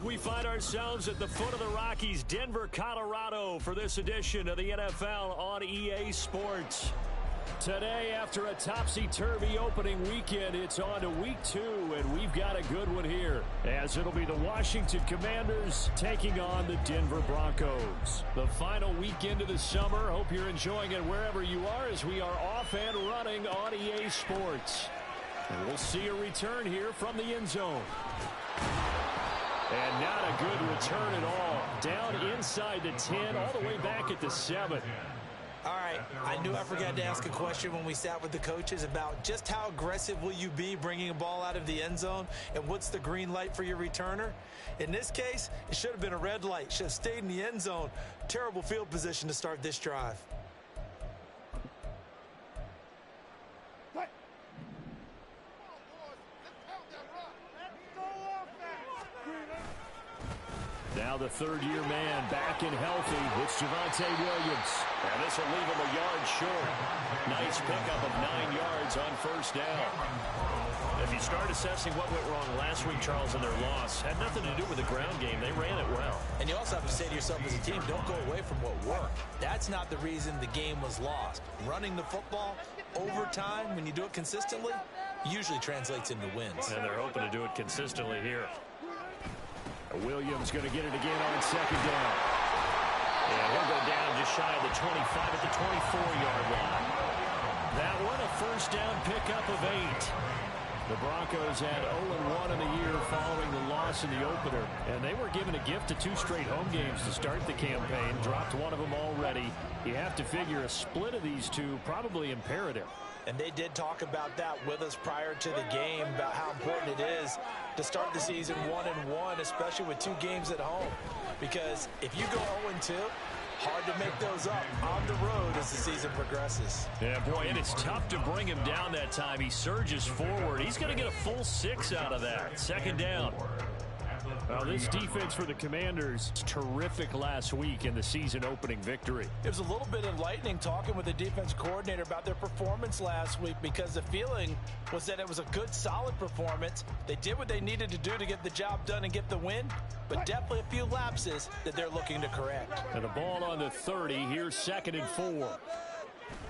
We find ourselves at the foot of the Rockies, Denver, Colorado, for this edition of the NFL on EA Sports. Today, after a topsy-turvy opening weekend, it's on to week 2, and we've got a good one here, as it'll be the Washington Commanders taking on the Denver Broncos. The final weekend of the summer. Hope you're enjoying it wherever you are, as we are off and running on EA Sports. And we'll see a return here from the end zone. And not a good return at all. Down inside the 10, all the way back at the 7. All right, I knew I forgot to ask a question when we sat with the coaches about just how aggressive will you be bringing a ball out of the end zone, and what's the green light for your returner? In this case, it should have been a red light. Should have stayed in the end zone. Terrible field position to start this drive. What? Now the third-year man back and healthy. It's Javonte Williams. And this will leave him a yard short. Nice pickup of 9 yards on first down. If you start assessing what went wrong last week, Charles, in their loss, had nothing to do with the ground game. They ran it well. And you also have to say to yourself as a team, don't go away from what worked. That's not the reason the game was lost. Running the football over time, when you do it consistently, usually translates into wins. And they're hoping to do it consistently here. Williams going to get it again on second down. And he'll go down just shy of the 25 at the 24-yard line. That one a first down pickup of 8. The Broncos had 0-1 in the year following the loss in the opener, and they were given a gift of 2 straight home games to start the campaign. Dropped one of them already. You have to figure a split of these two probably imperative. And they did talk about that with us prior to the game, about how important it is to start the season 1-1, especially with 2 games at home. Because if you go 0-2, hard to make those up on the road as the season progresses. Yeah, boy, and it's tough to bring him down that time. He surges forward. He's going to get a full 6 out of that. Second down. Well, this defense for the Commanders, terrific last week in the season-opening victory. It was a little bit enlightening talking with the defense coordinator about their performance last week, because the feeling was that it was a good, solid performance. They did what they needed to do to get the job done and get the win, but definitely a few lapses that they're looking to correct. And the ball on the 30. Here's 2nd and 4.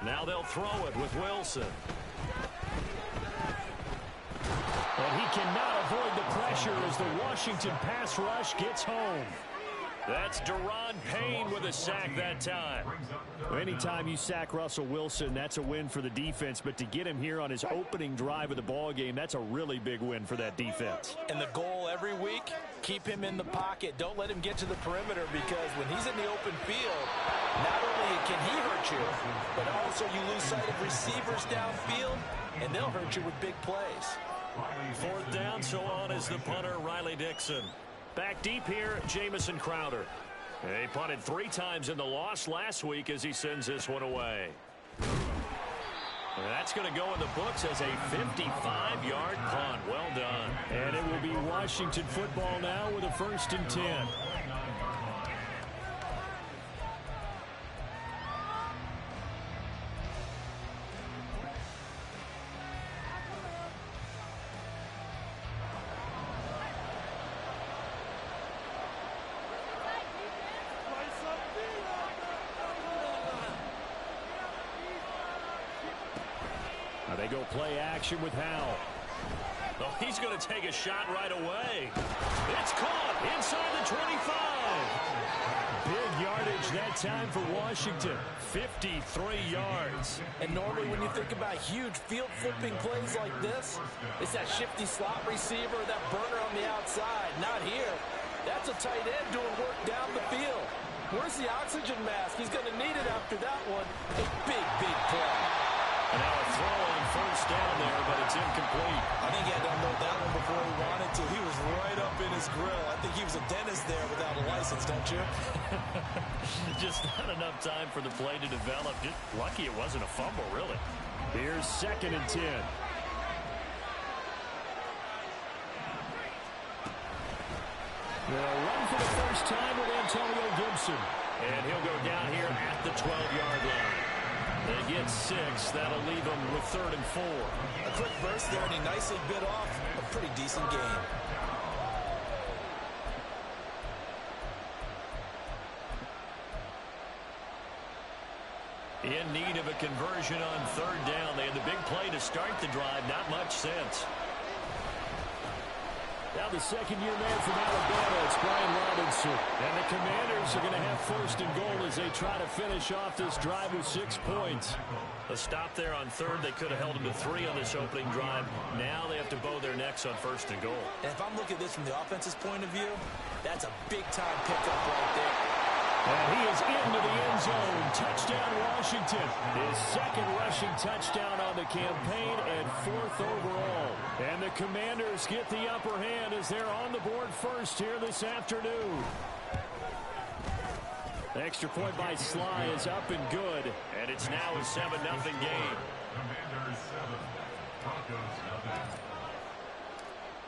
Now they'll throw it with Wilson. And he cannot avoid the pressure as the Washington pass rush gets home. That's Daron Payne with a sack that time. Anytime you sack Russell Wilson, that's a win for the defense. But to get him here on his opening drive of the ball game, that's a really big win for that defense. And the goal every week, keep him in the pocket. Don't let him get to the perimeter, because when he's in the open field, not only can he hurt you, but also you lose sight of receivers downfield, and they'll hurt you with big plays. 4th down, so on is the punter, Riley Dixon. Back deep here, Jamison Crowder. He punted 3 times in the loss last week as he sends this one away. And that's going to go in the books as a 55-yard punt. Well done. And it will be Washington football now with a 1st and 10. They go play action with Howell. Oh, he's going to take a shot right away. It's caught inside the 25. Big yardage that time for Washington. 53 yards. And normally when you think about huge field flipping plays like this, it's that shifty slot receiver, that burner on the outside. Not here. That's a tight end doing work down the field. Where's the oxygen mask? He's going to need it after that one. A big, big play. And now a throw on 1st down there, but it's incomplete. I think he had to unload that one before he wanted to. He was right up in his grill. I think he was a dentist there without a license, don't you? Just not enough time for the play to develop. Just lucky it wasn't a fumble, really. Here's 2nd and 10. They'll run for the first time with Antonio Gibson. And he'll go down here at the 12-yard line. They get 6. That'll leave them with 3rd and 4. A quick burst there, and he nicely bit off a pretty decent gain. In need of a conversion on 3rd down. They had the big play to start the drive. Not much sense. Now the 2nd-year man from Alabama, it's Brian Robinson. And the Commanders are going to have 1st and goal as they try to finish off this drive with 6 points. A stop there on 3rd. They could have held them to 3 on this opening drive. Now they have to bow their necks on 1st and goal. And if I'm looking at this from the offense's point of view, that's a big-time pickup right there. And he is into the end zone. Touchdown, Washington. His 2nd rushing touchdown on the campaign and 4th overall. And the Commanders get the upper hand as they're on the board first here this afternoon. The extra point by Sly is up and good. And it's now a 7-0 game.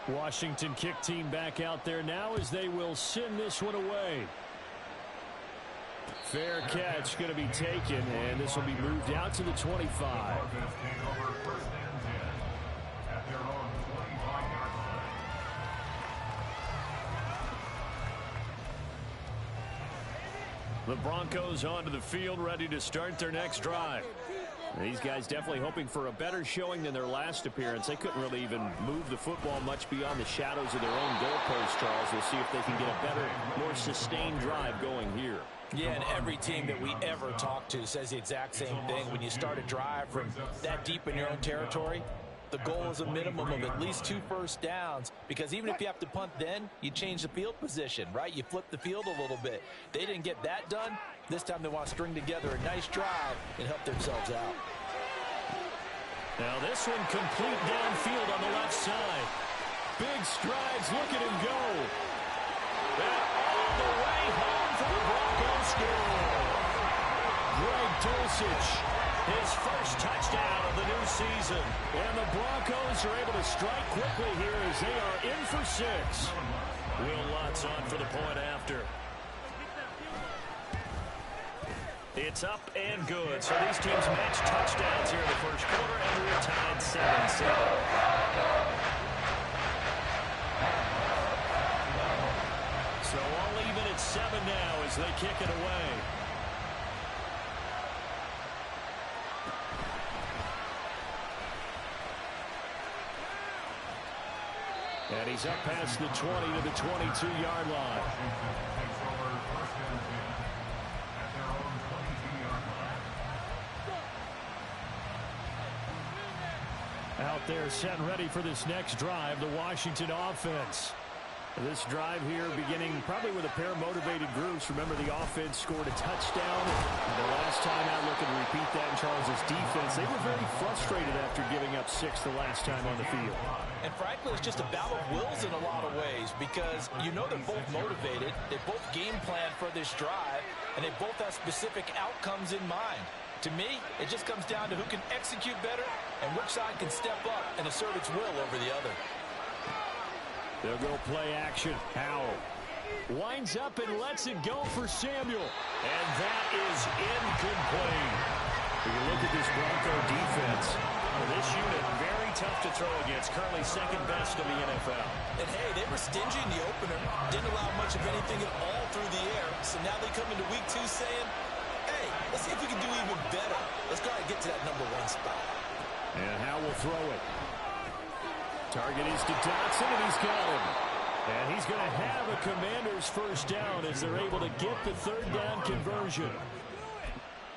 Washington kick team back out there now as they will send this one away. Fair catch going to be taken, and this will be moved out to the 25. The Broncos onto the field, ready to start their next drive. These guys definitely hoping for a better showing than their last appearance. They couldn't really even move the football much beyond the shadows of their own goalpost, Charles. We'll see if they can get a better, more sustained drive going here. Yeah, and every team that we ever talk to says the exact same thing. When you start a drive from that deep in your own territory, the goal is a minimum of at least 2 first downs, because even if you have to punt then, you change the field position, right? You flip the field a little bit. They didn't get that done. This time they want to string together a nice drive and help themselves out. Now this one complete downfield on the left side. Big strides, look at him go. And all the way home for the Broncos score. Greg Dulcich, his first touchdown of the new season. And the Broncos are able to strike quickly here as they are in for 6. Will Lutz on for the point after. It's up and good. So these teams match touchdowns here in the first quarter, and we're tied 7-7. So all even at 7 now as they kick it away. And he's up past the 20 to the 22-yard line. Out there set and ready for this next drive, the Washington offense. This drive here beginning probably with a pair of motivated groups. Remember, the offense scored a touchdown. And the last time out, looking to repeat that in Charles's defense. They were very frustrated after giving up 6 the last time on the field. And frankly, it's just a battle of wills in a lot of ways, because you know they're both motivated. They both game plan for this drive, and they both have specific outcomes in mind. To me, it just comes down to who can execute better and which side can step up and assert its will over the other. They'll go play action. Howell winds up and lets it go for Samuel. And that is incomplete. If you look at this Bronco defense, this unit very tough to throw against. Currently second best in the NFL. And hey, they were stingy in the opener. Didn't allow much of anything at all through the air. So now they come into week 2 saying, hey, let's see if we can do even better. Let's go ahead and get to that number 1 spot. And Howell will throw it. Target is to Dotson, and he's got him. And he's going to have a Commanders first down as they're able to get the 3rd down conversion.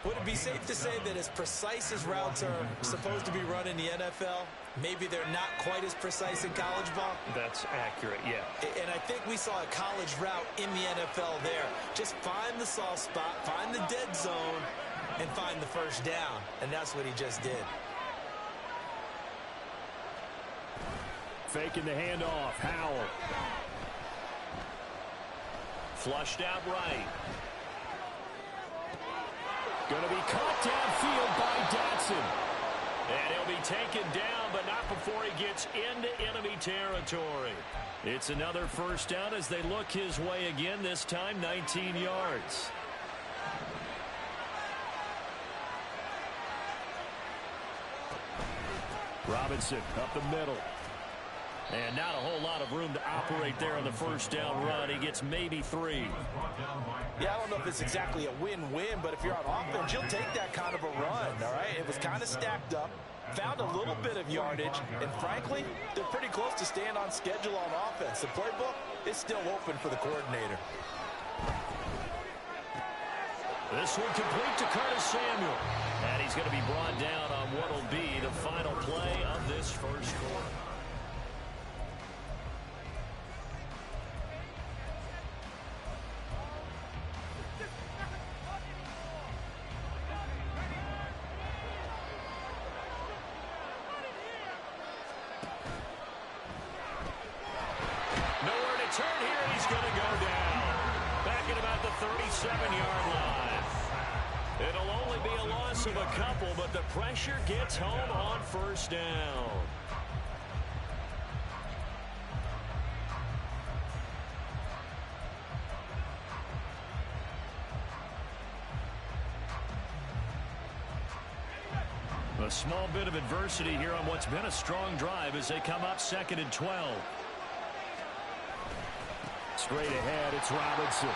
Would it be safe to say that as precise as routes are supposed to be run in the NFL, maybe they're not quite as precise in college ball? That's accurate, yeah. And I think we saw a college route in the NFL there. Just find the soft spot, find the dead zone, and find the first down. And that's what he just did. Faking the handoff. Howell. Flushed out right. Going to be caught downfield by Dotson. And he'll be taken down, but not before he gets into enemy territory. It's another first down as they look his way again, this time 19 yards. Robinson up the middle. And not a whole lot of room to operate there on the first down run. He gets maybe 3. Yeah, I don't know if it's exactly a win-win, but if you're on offense, you'll take that kind of a run, all right? It was kind of stacked up, found a little bit of yardage, and frankly, they're pretty close to staying on schedule on offense. The playbook is still open for the coordinator. This one complete to Curtis Samuel. And he's going to be brought down on what will be the final play of this first quarter. Turn here, and he's going to go down. Back at about the 37-yard line. It'll only be a loss of a couple, but the pressure gets home on first down. A small bit of adversity here on what's been a strong drive as they come up 2nd and 12. Straight ahead, it's Robinson.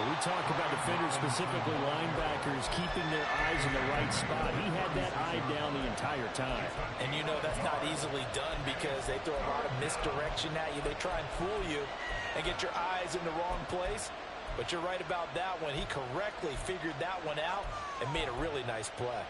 When we talk about defenders, specifically linebackers, keeping their eyes in the right spot, he had that eye down the entire time. And you know that's not easily done because they throw a lot of misdirection at you. They try and fool you and get your eyes in the wrong place. But you're right about that one. He correctly figured that one out and made a really nice play.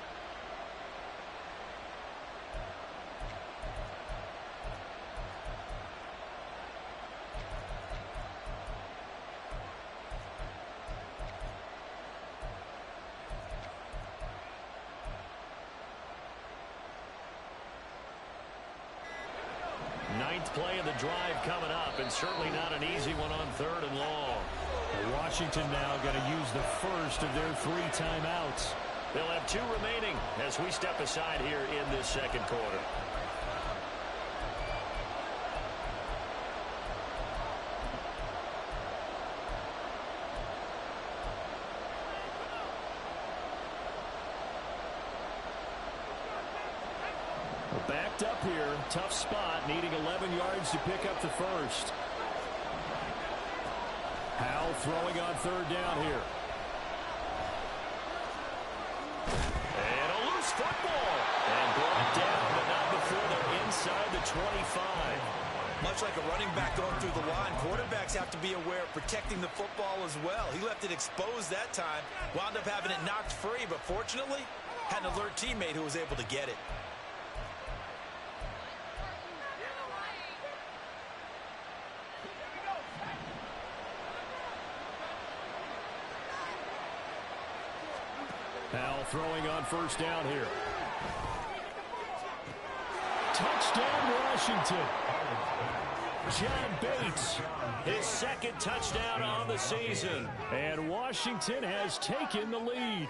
Ninth play of the drive coming up, and certainly not an easy one on 3rd and long. Washington now going to use the first of their 3 timeouts. They'll have 2 remaining as we step aside here in this 2nd quarter. Backed up here, tough spot, needing 11 yards to pick up the first. Howell throwing on 3rd down here. And a loose football. And brought down, but not before they're inside the 25. Much like a running back going through the line, quarterbacks have to be aware of protecting the football as well. He left it exposed that time, wound up having it knocked free, but fortunately, had an alert teammate who was able to get it. Howell throwing on 1st down here. Touchdown, Washington. John Bates, his 2nd touchdown on the season. And Washington has taken the lead.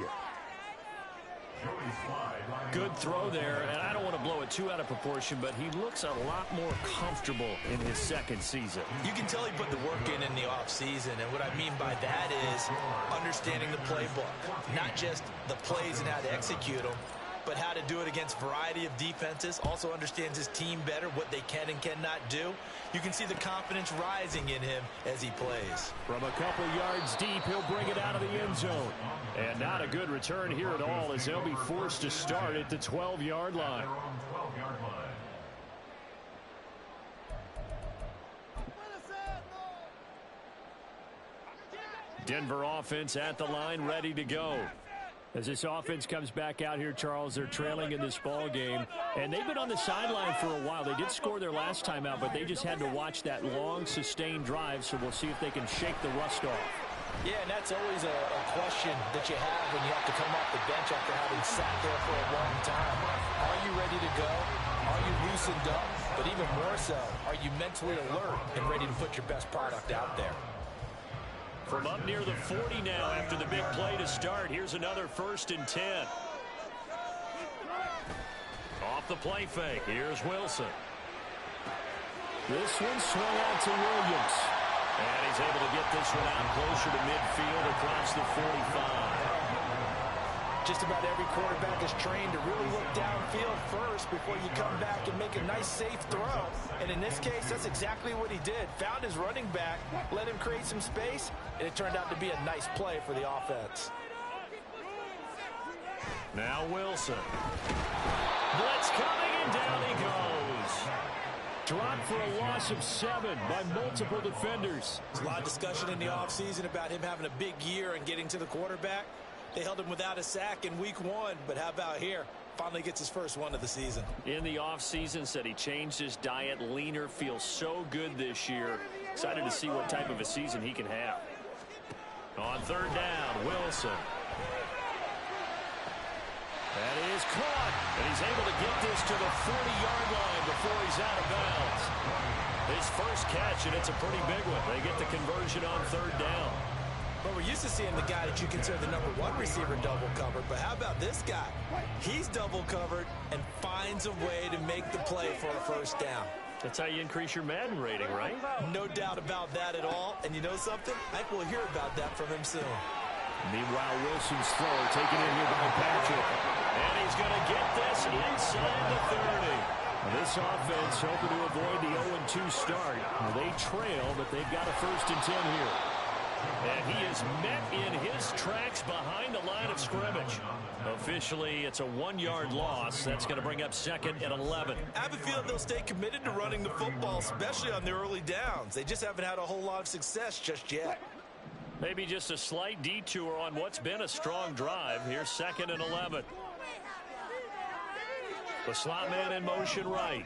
Good throw there, and I don't want to blow it too out of proportion, but he looks a lot more comfortable in his 2nd season. You can tell he put the work in the offseason, and what I mean by that is understanding the playbook. Not just the plays and how to execute them, but how to do it against a variety of defenses. Also understands his team better, what they can and cannot do. You can see the confidence rising in him as he plays. From a couple yards deep, he'll bring it out of the end zone. And not a good return here at all as they'll be forced to start at the 12-yard line. Denver offense at the line, ready to go. As this offense comes back out here, Charles, they're trailing in this ball game, and they've been on the sideline for a while. They did score their last time out, but they just had to watch that long, sustained drive, so we'll see if they can shake the rust off. Yeah, and that's always a question that you have when you have to come off the bench after having sat there for a long time. Are you ready to go? Are you loosened up? But even more so, are you mentally alert and ready to put your best product out there? From up near the 40 now after the big play to start. Here's another 1st and 10. Off the play fake. Here's Wilson. This one swung out to Williams. And he's able to get this one out closer to midfield across the 45. Just about every quarterback is trained to really look downfield first before you come back and make a nice, safe throw. And in this case, that's exactly what he did. Found his running back, let him create some space, and it turned out to be a nice play for the offense. Now Wilson. Blitz coming, and down he goes. Dropped for a loss of 7 by multiple defenders. There's a lot of discussion in the offseason about him having a big year and getting to the quarterback. They held him without a sack in week 1, but how about here? Finally gets his first one of the season. In the offseason, said he changed his diet, leaner, feels so good this year. Excited to see what type of a season he can have. On 3rd down, Wilson. That is caught, and he's able to get this to the 40-yard line before he's out of bounds. His first catch, and it's a pretty big one. They get the conversion on 3rd down. But we're used to seeing the guy that you consider the #1 receiver double covered. But how about this guy? He's double covered and finds a way to make the play for a 1st down. That's how you increase your Madden rating, right? No doubt about that at all. And you know something? I think we'll hear about that from him soon. Meanwhile, Wilson's throw taken in here by Patrick. And he's going to get there. inside the 30. This offense hoping to avoid the 0-2 start. They trail, but they've got a 1st and 10 here. And he is met in his tracks behind the line of scrimmage. Officially, it's a 1-yard loss. That's going to bring up 2nd and 11. I have a feeling they'll stay committed to running the football, especially on their early downs. They just haven't had a whole lot of success just yet. Maybe just a slight detour on what's been a strong drive. Here's 2nd and 11. The slot man in motion right.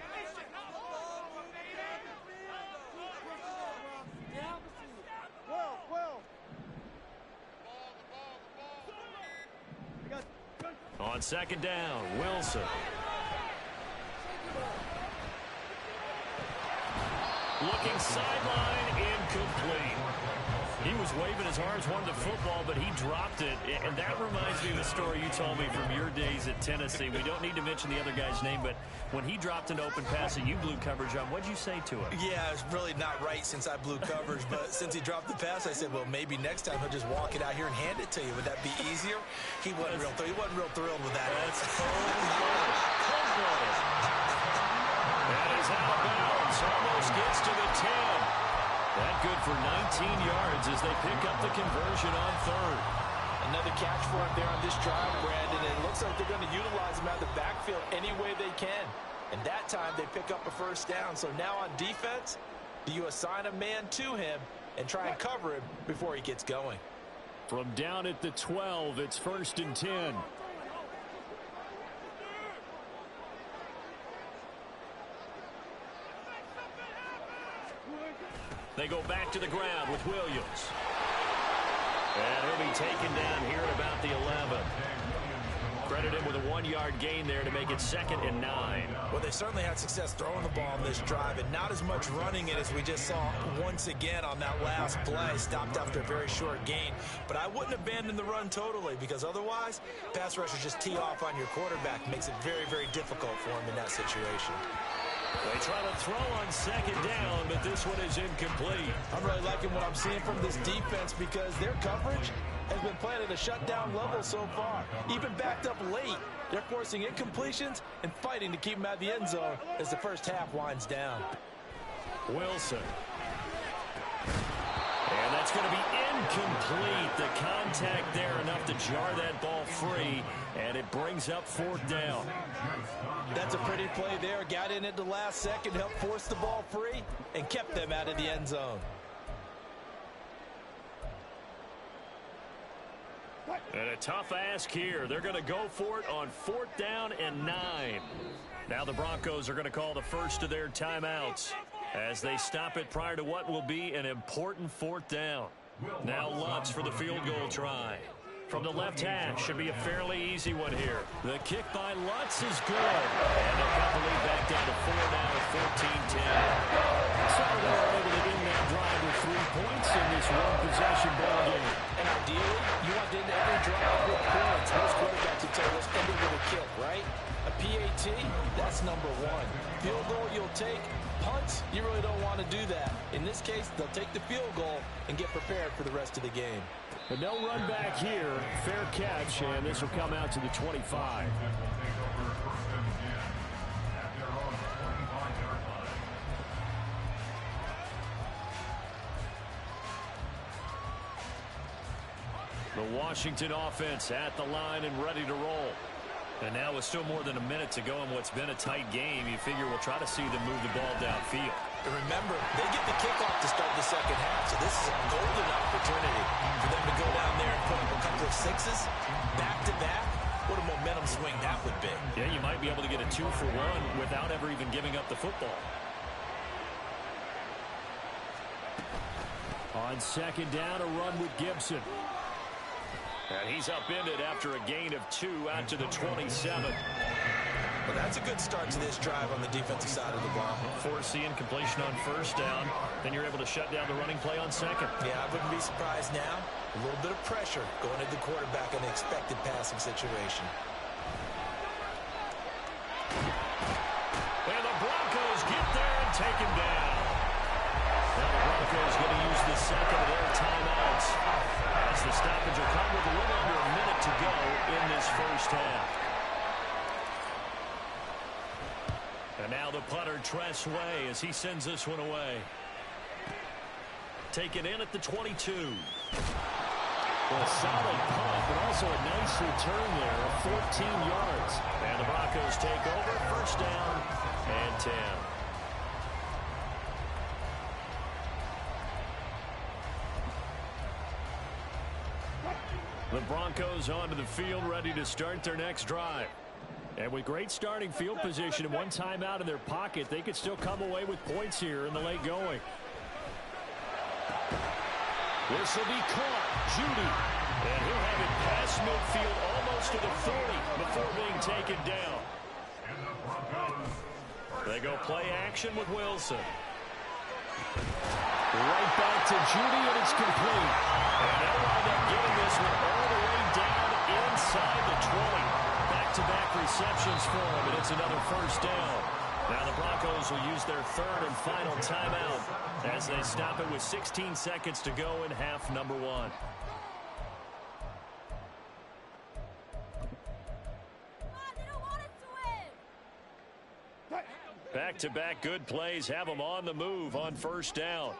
On 2nd down, Wilson. Looking sideline, incomplete. He was waving his arms, wanted the football, but he dropped it. And that reminds me of the story you told me from your days at Tennessee. We don't need to mention the other guy's name, but when he dropped an open pass that you blew coverage on, what'd you say to him? Yeah, it's really not right since I blew coverage, but since he dropped the pass, I said, well, maybe next time he'll just walk it out here and hand it to you. Would that be easier? He wasn't real thrilled with that. That's cold-blooded. That is out of bounds. Almost gets to the 10. That good for 19 yards as they pick up the conversion on 3rd. Another catch for him there on this drive, Brandon. And it looks like they're going to utilize him out of the backfield any way they can. And that time they pick up a 1st down. So now on defense, you assign a man to him and try and cover him before he gets going. From down at the 12, it's 1st and 10. They go back to the ground with Williams. And he'll be taken down here at about the 11. Credit him with a 1-yard gain there to make it 2nd and 9. Well, they certainly had success throwing the ball on this drive, and not as much running it as we just saw once again on that last play. Stopped after a very short gain. But I wouldn't abandon the run totally, because otherwise, pass rushers just tee off on your quarterback. Makes it very, very difficult for him in that situation. They try to throw on 2nd down, but this one is incomplete. I'm really liking what I'm seeing from this defense because their coverage has been playing at a shutdown level so far. Even backed up late, they're forcing incompletions and fighting to keep them out of the end zone as the first half winds down. Wilson. And that's going to be incomplete. The contact there enough to jar that ball free, and it brings up 4th down. That's a pretty play there. Got in at the last second, helped force the ball free, and kept them out of the end zone. And a tough ask here. They're going to go for it on 4th down and 9. Now the Broncos are going to call the first of their timeouts as they stop it prior to what will be an important 4th down. Now Lutz for the field goal try. From the left hash, should be a fairly easy one here. The kick by Lutz is good. And they'll cut the lead back down to 4 now at 14-10. So they're able to end that drive with 3 points in this one-possession ball game. And ideally, you want to end every drive with points. Most quarterbacks would tell us end it with a kick, right? A PAT, that's number 1. Field goal you'll take. Punts, you really don't want to do that. In this case, they'll take the field goal and get prepared for the rest of the game. But no run back here. Fair catch, and this will come out to the 25. The Washington offense at the line and ready to roll. And now with still more than a minute to go in what's been a tight game, you figure we'll try to see them move the ball downfield. And remember, they get the kickoff to start the second half, so this is a golden opportunity for them to go down there and put up a couple of sixes back-to-back. What a momentum swing that would be. Yeah, you might be able to get a 2-for-1 without ever even giving up the football. On 2nd down, a run with Gibson. And he's upended after a gain of 2 out to the 27. Well, that's a good start to this drive on the defensive side of the ball. Forcing completion on 1st down. Then you're able to shut down the running play on 2nd. Yeah, I wouldn't be surprised now. A little bit of pressure going at the quarterback in an expected passing situation. And the Broncos get there and take him down. Now the Broncos going to use the second of their timeouts as the stoppage will come with a little under a minute to go in this first half. And now the punter, Tress Way, as he sends this one away. Taken in at the 22. Well, a solid punt, but also a nice return there of 14 yards. And the Broncos take over, first down and 10. The Broncos onto the field, ready to start their next drive. And with great starting field position and one timeout in their pocket, they could still come away with points here in the late going. This will be caught. Judy. And he'll have it past midfield almost to the 40 before being taken down. They go play action with Wilson. Right back to Judy, and it's complete. And they'll wind up getting this one all the way down inside the 20. Back-to-back receptions for him, and it's another first down. Now the Broncos will use their third and final timeout as they stop it with 16 seconds to go in half number 1. Back-to-back good plays have them on the move on first down.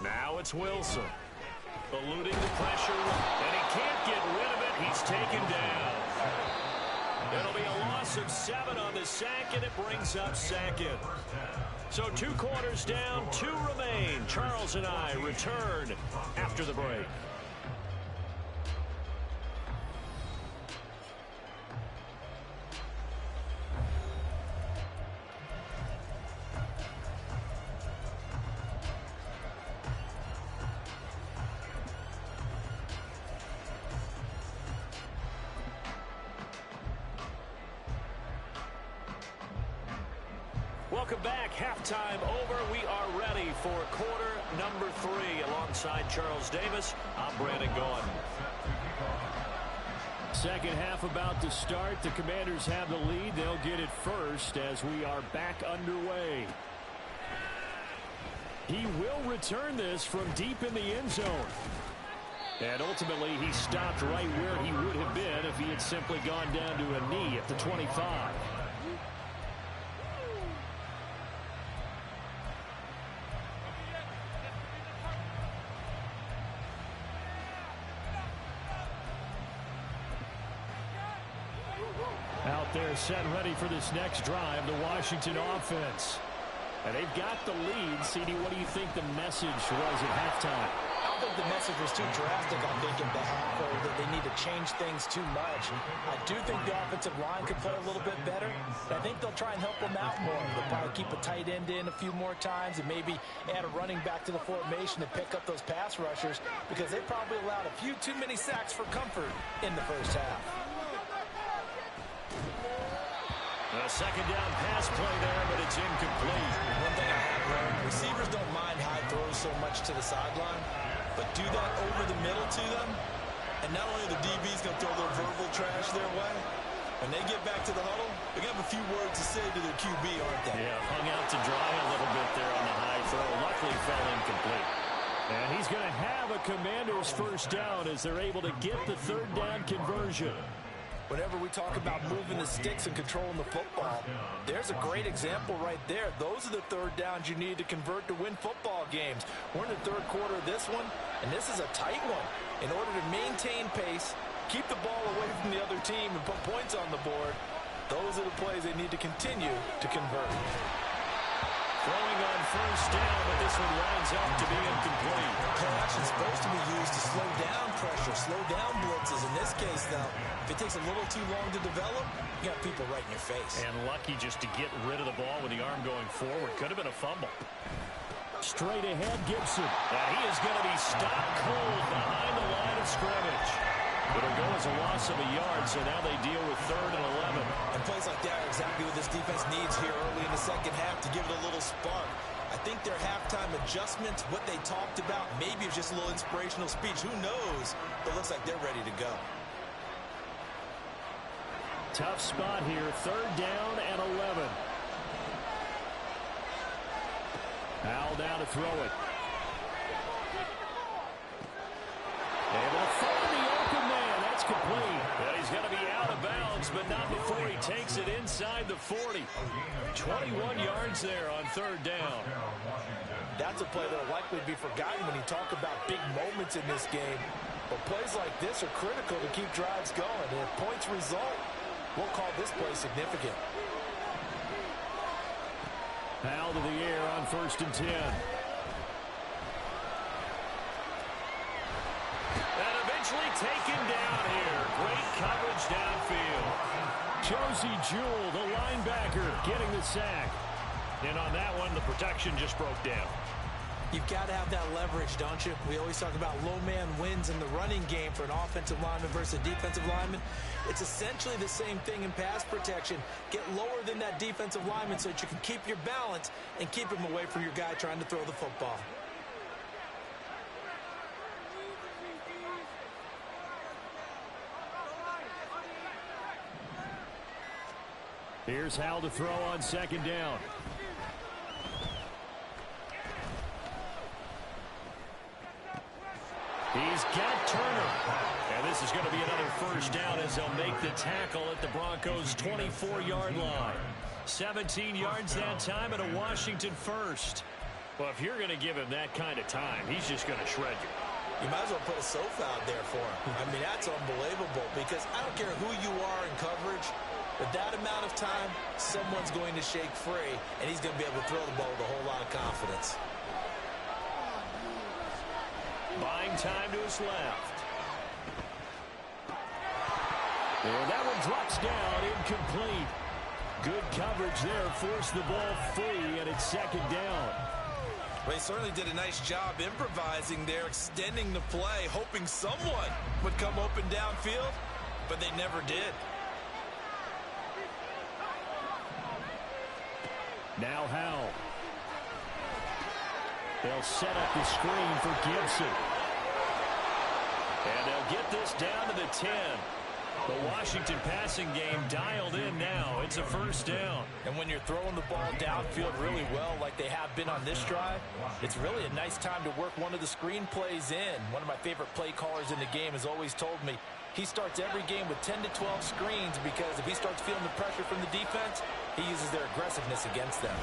Now it's Wilson. Eluding the pressure, and he can't get rid of it. He's taken down. It'll be a loss of 7 on the sack, and it brings up second. So 2 quarters down, 2 remain. Charles and I return after the break. Welcome back. Halftime over. We are ready for quarter number 3. Alongside Charles Davis, I'm Brandon Gaudin. Second half about to start. The Commanders have the lead. They'll get it first as we are back underway. He will return this from deep in the end zone. And ultimately, he stopped right where he would have been if he had simply gone down to a knee at the 25. Out there set ready for this next drive, the Washington offense. And they've got the lead. CD, what do you think the message was at halftime? I don't think the message was too drastic, I think, in behalf, or that they need to change things too much. I do think the offensive line could play a little bit better. I think they'll try and help them out more. They'll probably keep a tight end in a few more times and maybe add a running back to the formation to pick up those pass rushers, because they probably allowed a few too many sacks for comfort in the first half. A second down pass play there, but it's incomplete. One thing I have learned, receivers don't mind high throws so much to the sideline, but do that over the middle to them, and not only are the DBs going to throw their verbal trash their way, when they get back to the huddle, they're going to have a few words to say to their QB, aren't they? Yeah, hung out to dry a little bit there on the high throw. Luckily fell incomplete. And he's going to have a Commander's first down as they're able to get the third down conversion. Whenever we talk about moving the sticks and controlling the football, there's a great example right there. Those are the third downs you need to convert to win football games. We're in the third quarter of this one, and this is a tight one. In order to maintain pace, keep the ball away from the other team, and put points on the board, those are the plays they need to continue to convert. Throwing on first down, but this one winds up to be incomplete. Play action is supposed to be used to slow down pressure, slow down blitzes. In this case, though, if it takes a little too long to develop, you got people right in your face. And lucky just to get rid of the ball with the arm going forward. Could have been a fumble. Straight ahead, Gibson. And he is going to be stopped cold behind the line of scrimmage. It'll go as a loss of a yard, so now they deal with 3rd and 11. And plays like that are exactly what this defense needs here early in the second half to give it a little spark. I think their halftime adjustments, what they talked about, maybe it was just a little inspirational speech. Who knows? But it looks like they're ready to go. Tough spot here, 3rd down and 11. Howell down to throw it. Able to find the open man. That's complete. And he's going to be out of bounds, but not before he takes it inside the 40. 21 yards there on third down. That's a play that will likely be forgotten when you talk about big moments in this game. But plays like this are critical to keep drives going. And if points result, we'll call this play significant. Howell to the air on 1st and 10. And eventually taken down here. Great coverage downfield. Josie Jewell, the linebacker, getting the sack. And on that one, the protection just broke down. You've got to have that leverage, don't you? We always talk about low man wins in the running game for an offensive lineman versus a defensive lineman. It's essentially the same thing in pass protection. Get lower than that defensive lineman so that you can keep your balance and keep him away from your guy trying to throw the football. Here's Howell to throw on 2nd down. He's got Turner. And this is going to be another 1st down as they'll make the tackle at the Broncos' 24-yard line. 17 yards that time and a Washington 1st. Well, if you're going to give him that kind of time, he's just going to shred you. You might as well put a sofa out there for him. I mean, that's unbelievable because I don't care who you are in coverage, but that amount of time, someone's going to shake free, and he's going to be able to throw the ball with a whole lot of confidence. Buying time to his left. And that one drops down, incomplete. Good coverage there, forced the ball free, and it's 2nd down. Well, he certainly did a nice job improvising there, extending the play, hoping someone would come open downfield, but they never did. Now Howell. They'll set up the screen for Gibson. And they'll get this down to the 10. The Washington passing game dialed in now. It's a 1st down. And when you're throwing the ball downfield really well like they have been on this drive, it's really a nice time to work one of the screen plays in. One of my favorite play callers in the game has always told me he starts every game with 10 to 12 screens because if he starts feeling the pressure from the defense, he uses their aggressiveness against them.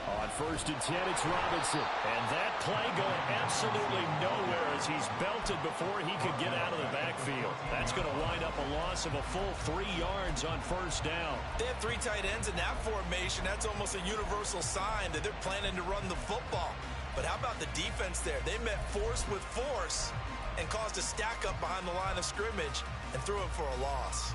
On 1st and 10, it's Robinson. And that play going absolutely nowhere as he's belted before he could get out of the backfield. That's going to wind up a loss of a full 3 yards on 1st down. They have 3 tight ends in that formation. That's almost a universal sign that they're planning to run the football. But how about the defense there? They met force with force and caused a stack up behind the line of scrimmage and threw it for a loss.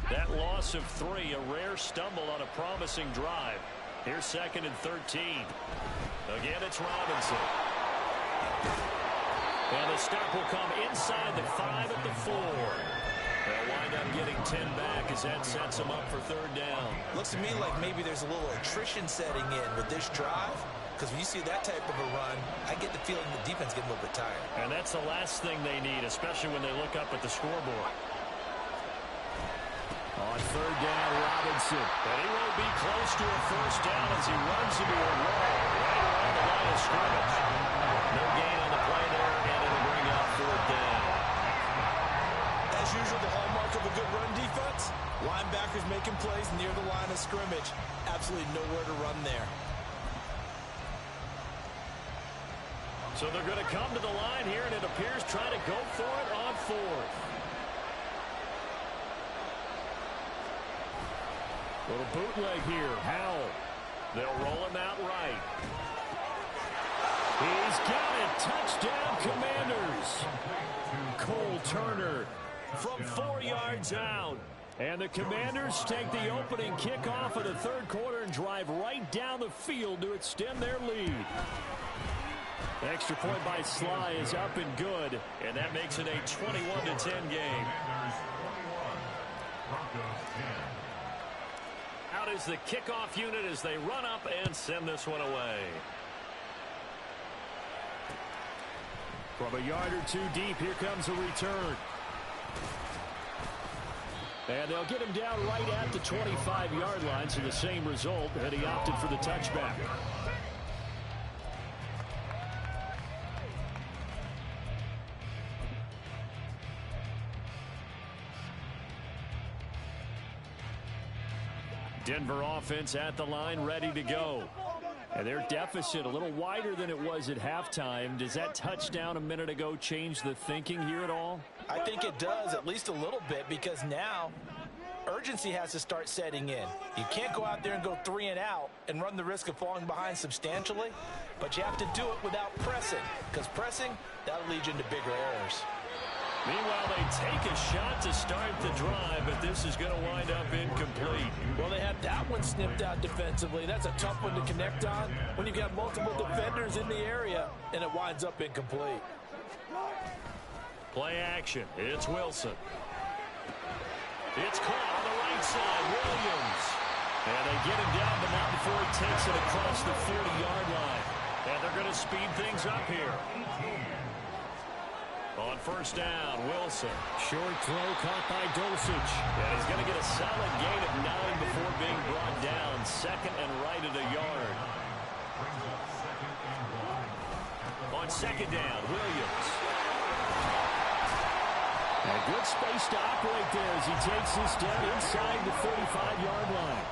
That loss of 3, a rare stumble on a promising drive. Here's 2nd and 13. Again, it's Robinson. And the stop will come inside the 5 at the 4. They'll wind up getting 10 back as that sets them up for 3rd down. Looks to me like maybe there's a little attrition setting in with this drive. Because when you see that type of a run, I get the feeling the defense getting a little bit tired. And that's the last thing they need, especially when they look up at the scoreboard. On 3rd down, Robinson. And he won't be close to a 1st down as he runs into a wall right around the line of scrimmage. No gain on the play there, and it'll bring up 4th down. As usual, the hallmark of a good run defense, linebackers making plays near the line of scrimmage. Absolutely nowhere to run there. So they're going to come to the line here, and it appears trying to go for it on 4th. Little bootleg here. Howell. They'll roll him out right. He's got it. Touchdown, Commanders. Cole Turner from 4 yards out. And the Commanders take the opening kickoff of the 3rd quarter and drive right down the field to extend their lead. Extra point by Sly is up and good, and that makes it a 21-10 game. Out is the kickoff unit as they run up and send this one away. From a yard or 2 deep, here comes a return. And they'll get him down right at the 25-yard line, so the same result, and he opted for the touchback. Denver offense at the line, ready to go. And their deficit a little wider than it was at halftime. Does that touchdown a minute ago change the thinking here at all? I think it does, at least a little bit, because now urgency has to start setting in. You can't go out there and go 3 and out and run the risk of falling behind substantially, but you have to do it without pressing, because pressing, that'll lead you into bigger errors. Meanwhile, they take a shot to start the drive, but this is going to wind up incomplete. Well, they had that one snipped out defensively. That's a tough one to connect on when you've got multiple defenders in the area, and it winds up incomplete. Play action. It's Wilson. It's caught on the right side. Williams. And they get him down, but not before he takes it across the 40-yard line. And they're going to speed things up here. On first down, Wilson. Short throw caught by Dulcich. And he's going to get a solid gain of 9 before being brought down. Second and right at a yard. On second down, Williams. And good space to operate there as he takes this down inside the 35-yard line.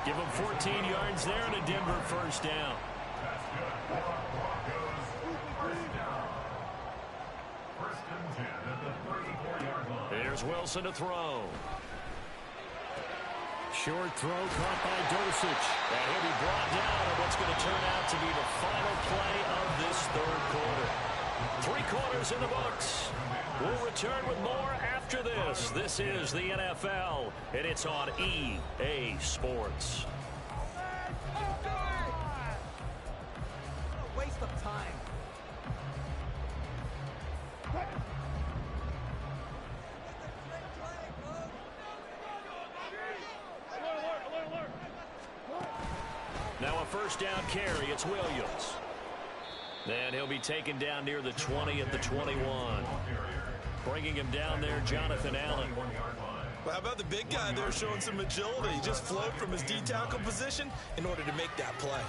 Give him 14 yards there and a Denver first down. Here's Wilson to throw. Short throw caught by Dulcich. And he'll be brought down on what's going to turn out to be the final play of this third quarter. 3 quarters in the books. We'll return with more after this. This is the NFL, and it's on EA Sports. Waste of time. Now a first down carry. It's Williams. And he'll be taken down near the 20 at the 21. Bringing him down there, Jonathan Allen. Well, how about the big guy there showing some agility? He just flowed from his D-tackle position in order to make that play.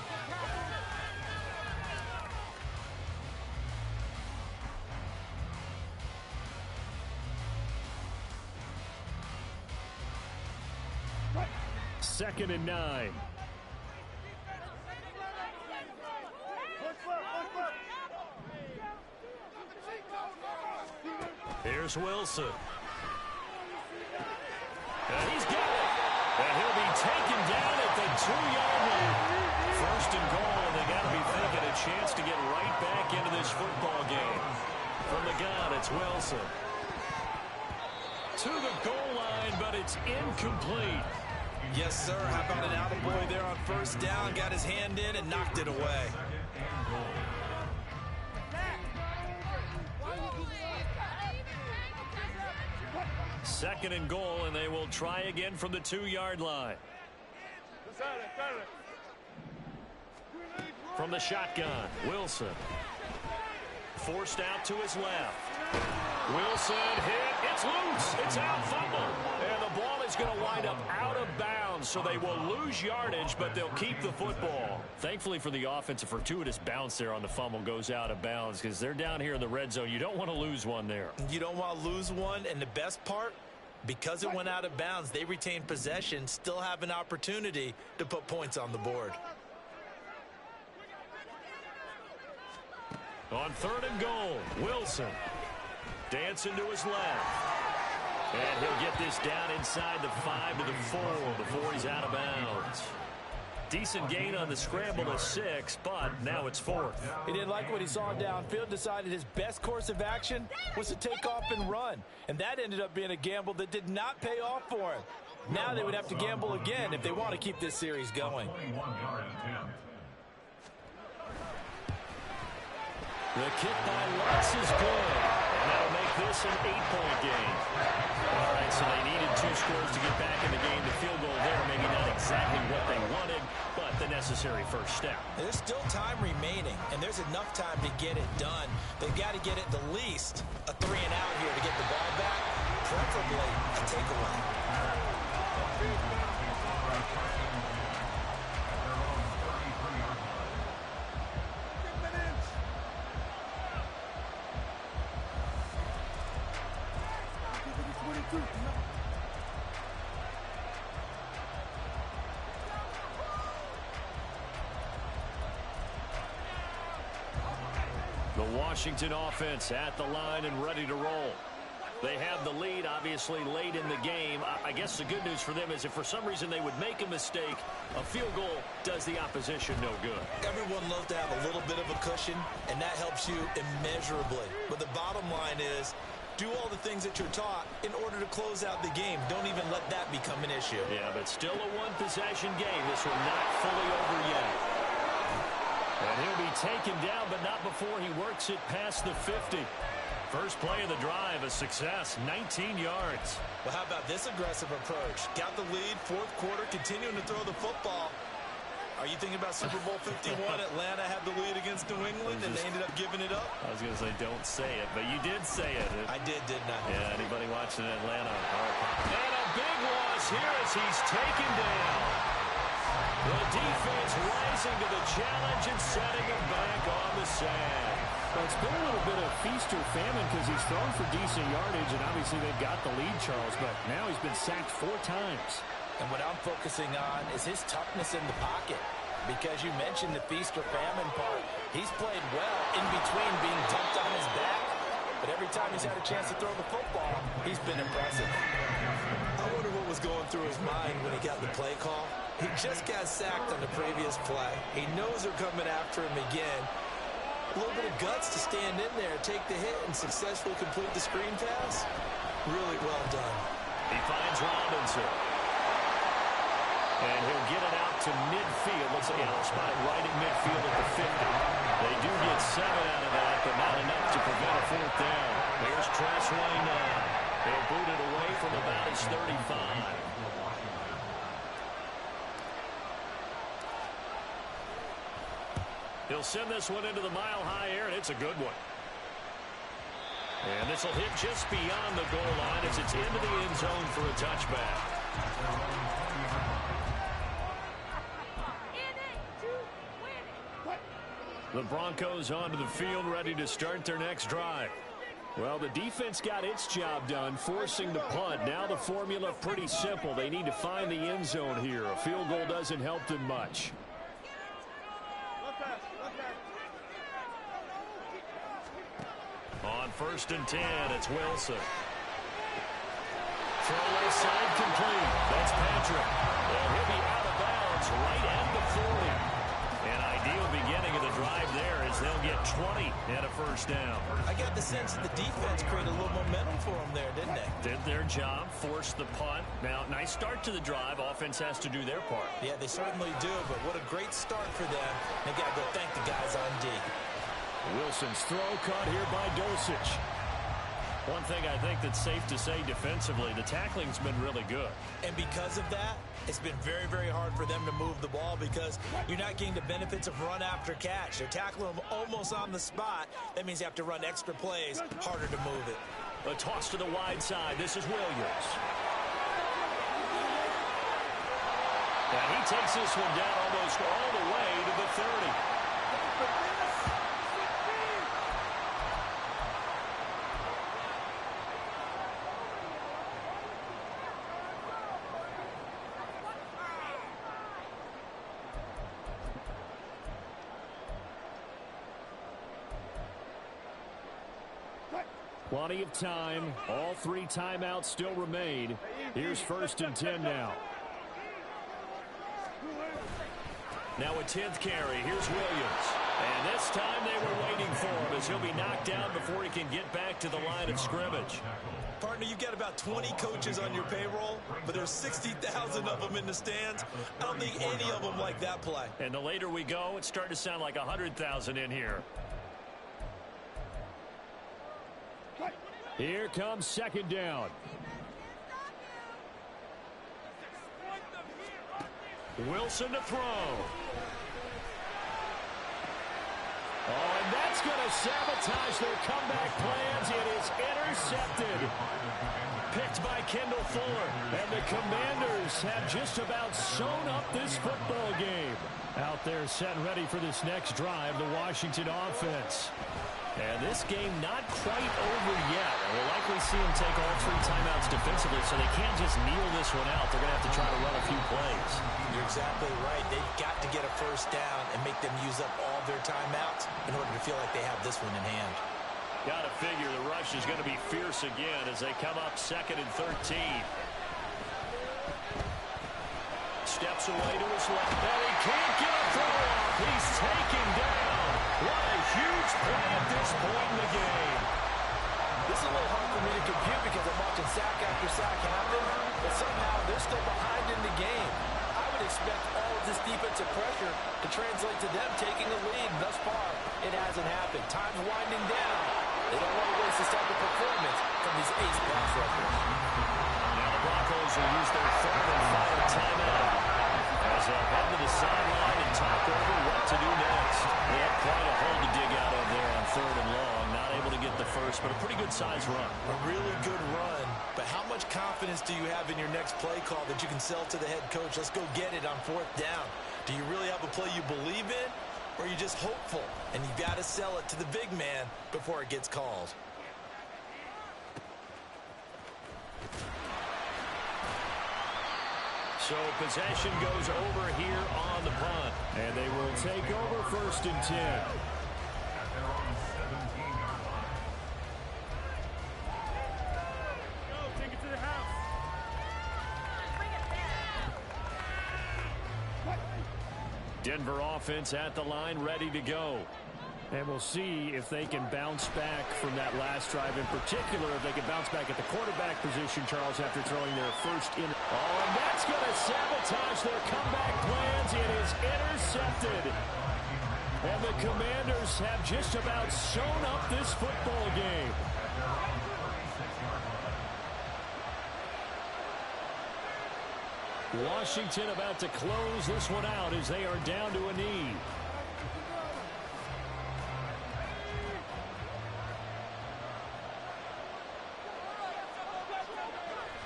Second and 9. Here's Wilson. And he's got it. And he'll be taken down at the 2-yard line. First and goal, and they got to be thinking a chance to get right back into this football game. From the gun, it's Wilson. To the goal line, but it's incomplete. Yes, sir. How about an attaboy there on first down? Got his hand in and knocked it away. Second and goal, and they will try again from the 2-yard line. From the shotgun, Wilson. Forced out to his left. Wilson hit. It's loose. It's out, fumble. And the ball is going to wind up out of bounds, so they will lose yardage, but they'll keep the football. Thankfully for the offense, a fortuitous bounce there on the fumble goes out of bounds because they're down here in the red zone. You don't want to lose one there. You don't want to lose one, and the best part, because it went out of bounds, they retain possession, still have an opportunity to put points on the board. On third and goal, Wilson. Dancing to his left. And he'll get this down inside the 5 to the 4 before he's out of bounds. Decent gain on the scramble to 6, but now it's 4th. He didn't like what he saw downfield, decided his best course of action was to take off and run. And that ended up being a gamble that did not pay off for him. Now they would have to gamble again if they want to keep this series going. The kick by Lutz is good. And that'll make this an 8-point game. All right, so they needed 2 scores to get back in the game. The field goal there, maybe not exactly what they wanted, but the necessary first step. There's still time remaining, and there's enough time to get it done. They've got to get at the least a 3 and out here to get the ball back. preferably a takeaway. The Washington offense at the line and ready to roll. They have the lead, obviously, late in the game. I guess the good news for them is if for some reason they would make a mistake, a field goal does the opposition no good. Everyone loves to have a little bit of a cushion, and that helps you immeasurably. But the bottom line is, do all the things that you're taught in order to close out the game. Don't even let that become an issue. Yeah, but still a one-possession game. This one not fully over yet. And he'll be taken down, but not before he works it past the 50. First play of the drive, a success, 19 yards. Well, how about this aggressive approach? Got the lead, fourth quarter, continuing to throw the football. Are you thinking about Super Bowl 51? Atlanta had the lead against New England, and they ended up giving it up? I was going to say, don't say it, but you did say it. I did, didn't I? Yeah, anybody watching Atlanta? And a big loss here as he's taken down. The defense rising to the challenge and setting him back on the sand. Well, it's been a little bit of feast or famine because he's thrown for decent yardage, and obviously they've got the lead, Charles, but now he's been sacked 4 times. And what I'm focusing on is his toughness in the pocket. Because you mentioned the feast or famine part. He's played well in between being dumped on his back. But every time he's had a chance to throw the football, he's been impressive. I wonder what was going through his mind when he got the play call. He just got sacked on the previous play. He knows they're coming after him again. A little bit of guts to stand in there, take the hit, and successfully complete the screen pass. Really well done. He finds Robinson. And he'll get it out to midfield. Looks like he'll spot it right at midfield at the 50. They do get 7 out of that, but not enough to prevent a 4th down. Here's Tressway now. They'll boot it away from about his 35. He'll send this one into the mile-high air, and it's a good one. And this will hit just beyond the goal line as it's into the end zone for a touchback. The Broncos onto the field, ready to start their next drive. Well, the defense got its job done, forcing the punt. Now the formula pretty simple. They need to find the end zone here. A field goal doesn't help them much. On 1st and 10, it's Wilson. Throwaway side complete. That's Patrick. And he'll be out of bounds right at the 40. An ideal beginning of the drive there as they'll get 20 and a 1st down. I got the sense that the defense created a little momentum for them there, didn't they? Did their job, forced the punt. Now, nice start to the drive. Offense has to do their part. Yeah, they certainly do, but what a great start for them. They got to go thank the guys on D. Wilson's throw caught here by Dulcich. One thing I think that's safe to say defensively, the tackling's been really good. And because of that, it's been very, very hard for them to move the ball because you're not getting the benefits of run after catch. They're tackling them almost on the spot. That means you have to run extra plays, harder to move it. A toss to the wide side. This is Williams. And he takes this one down almost all the way to the 30. Plenty of time. All 3 timeouts still remain. Here's 1st and 10 now. Now a 10th carry. Here's Williams. And this time they were waiting for him as he'll be knocked down before he can get back to the line of scrimmage. Partner, you've got about 20 coaches on your payroll, but there's 60,000 of them in the stands. I don't think any of them like that play. And the later we go, it's starting to sound like 100,000 in here. Here comes 2nd down. Wilson to throw. Oh, and that's going to sabotage their comeback plans. It is intercepted. picked by Kendall Fuller. And the Commanders have just about sewn up this football game. Out there set and ready for this next drive, the Washington offense. And this game not quite over yet. We'll likely see them take all 3 timeouts defensively, so they can't just kneel this one out. They're going to have to try to run a few plays. You're exactly right. They've got to get a first down and make them use up all their timeouts in order to feel like they have this one in hand. Got to figure the rush is going to be fierce again as they come up 2nd and 13. Steps away to his left. And he can't get a throw off. He's taken down. What a huge play at this point in the game. This is a little hard for me to compute because I'm watching sack after sack happen, but somehow they're still behind in the game. I would expect all of this defensive pressure to translate to them taking a lead. Thus far, it hasn't happened. Time's winding down. They don't want to waste this type of performance from these ace pass rushers. Now the Broncos will use their 3rd and final timeout as they'll head to the sideline and talk over what to do next. They had quite a hole to dig out of there on 3rd and long. Not able to get the first, but a pretty good size run. A really good run, but how much confidence do you have in your next play call that you can sell to the head coach? Let's go get it on 4th down. Do you really have a play you believe in, or are you just hopeful? And you've got to sell it to the big man before it gets called. So possession goes over here on the punt. And they will take over 1st and 10. Denver offense at the line, ready to go. And we'll see if they can bounce back from that last drive. In particular, if they can bounce back at the quarterback position, Charles, after throwing their first in. Oh, and that's going to sabotage their comeback plans. It is intercepted. And the Commanders have just about sewn up this football game. Washington about to close this one out as they are down to a knee.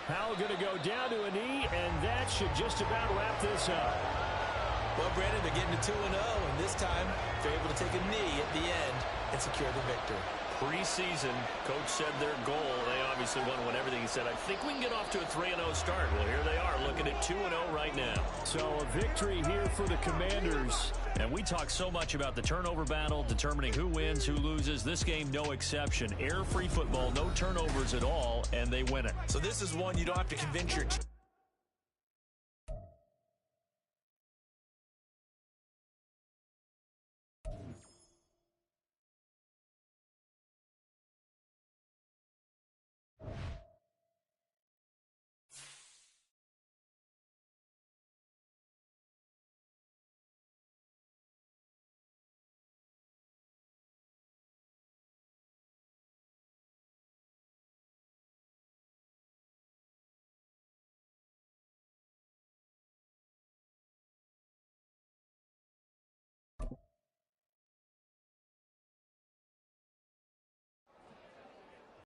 Powell going to go down to a knee, and that should just about wrap this up. Well, Brandon, they're getting to 2-0, and this time they're able to take a knee at the end and secure the victory. Preseason, coach said their goal, they obviously want to win everything. He said, I think we can get off to a 3-0 start. Well, here they are looking at 2-0 right now. So a victory here for the Commanders. And we talk so much about the turnover battle, determining who wins, who loses. This game, no exception. Air-free football, no turnovers at all, and they win it. So this is one you don't have to convince your